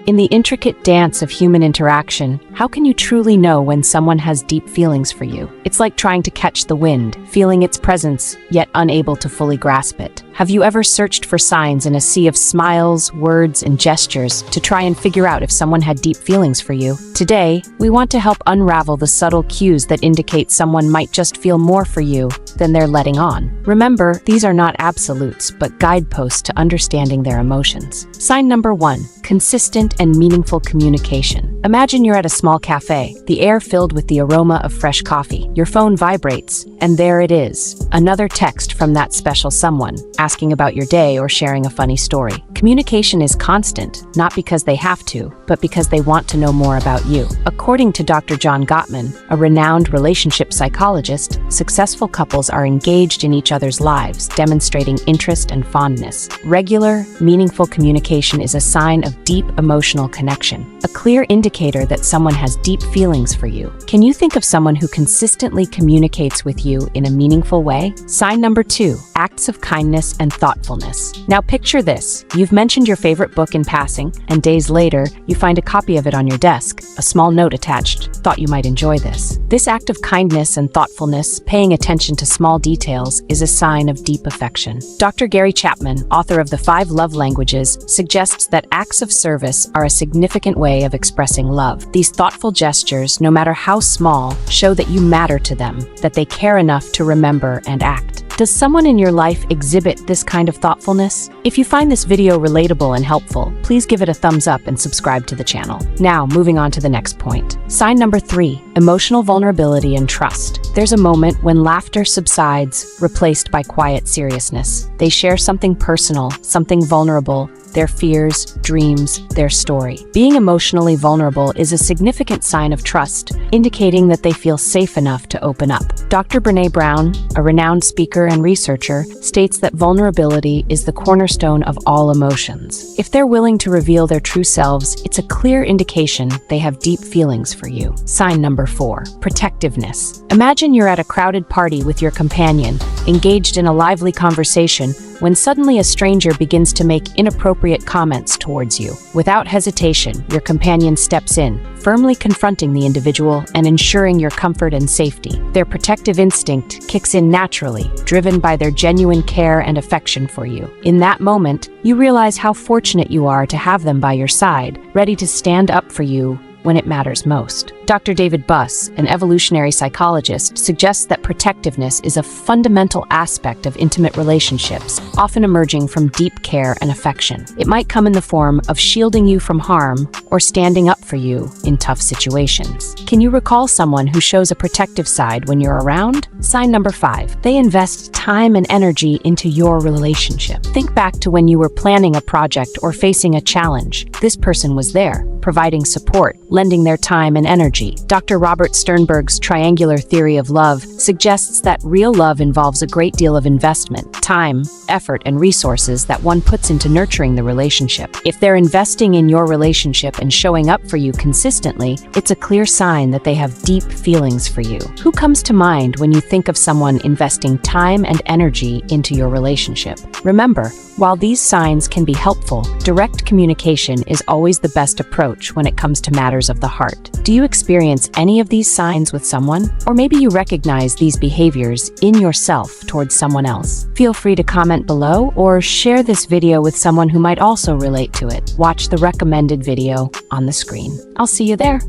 In the intricate dance of human interaction, how can you truly know when someone has deep feelings for you? It's like trying to catch the wind, feeling its presence, yet unable to fully grasp it. Have you ever searched for signs in a sea of smiles, words, and gestures to try and figure out if someone had deep feelings for you? Today, we want to help unravel the subtle cues that indicate someone might just feel more for you than they're letting on. Remember, these are not absolutes, but guideposts to understanding their emotions. Sign number 1, consistent and meaningful communication. Imagine you're at a small cafe, the air filled with the aroma of fresh coffee. Your phone vibrates, and there it is, another text from that special someone, asking about your day or sharing a funny story. Communication is constant, not because they have to, but because they want to know more about you. According to Dr. John Gottman, a renowned relationship psychologist, successful couples are engaged in each other's lives, demonstrating interest and fondness. Regular, meaningful communication is a sign of deep emotional connection, a clear indicator that someone has deep feelings for you. Can you think of someone who consistently communicates with you in a meaningful way? Sign number 2, acts of kindness and thoughtfulness. Now picture this. You've mentioned your favorite book in passing, and days later, you find a copy of it on your desk, a small note attached. Thought you might enjoy this. This act of kindness and thoughtfulness, paying attention to small details, is a sign of deep affection. Dr. Gary Chapman, author of The 5 Love Languages, suggests that acts of service are a significant way of expressing love. These thoughtful gestures, no matter how small, show that you matter to them, that they care enough to remember and act. Does someone in your life exhibit this kind of thoughtfulness? If you find this video relatable and helpful, please give it a thumbs up and subscribe to the channel. Now, moving on to the next point. Sign number 3, emotional vulnerability and trust. There's a moment when laughter subsides, replaced by quiet seriousness. They share something personal, something vulnerable, their fears, dreams, their story. Being emotionally vulnerable is a significant sign of trust, indicating that they feel safe enough to open up. Dr. Brené Brown, a renowned speaker and researcher, states that vulnerability is the cornerstone of all emotions. If they're willing to reveal their true selves, it's a clear indication they have deep feelings for you. Sign number 4, protectiveness. Imagine you're at a crowded party with your companion, engaged in a lively conversation, when suddenly a stranger begins to make inappropriate comments towards you. Without hesitation, your companion steps in, firmly confronting the individual and ensuring your comfort and safety. Their protective instinct kicks in naturally, driven by their genuine care and affection for you. In that moment, you realize how fortunate you are to have them by your side, ready to stand up for you when it matters most. Dr. David Buss, an evolutionary psychologist, suggests that protectiveness is a fundamental aspect of intimate relationships, often emerging from deep care and affection. It might come in the form of shielding you from harm or standing up for you in tough situations. Can you recall someone who shows a protective side when you're around? Sign number 5, they invest time and energy into your relationship. Think back to when you were planning a project or facing a challenge. This person was there, providing support, lending their time and energy. Dr. Robert Sternberg's triangular theory of love suggests that real love involves a great deal of investment, time, effort, and resources that one puts into nurturing the relationship. If they're investing in your relationship and showing up for you consistently, it's a clear sign that they have deep feelings for you. Who comes to mind when you think of someone investing time and energy into your relationship? Remember, while these signs can be helpful, direct communication is always the best approach when it comes to matters of the heart. Do you experience any of these signs with someone? Or maybe you recognize these behaviors in yourself towards someone else? Feel free to comment below or share this video with someone who might also relate to it. Watch the recommended video on the screen. I'll see you there.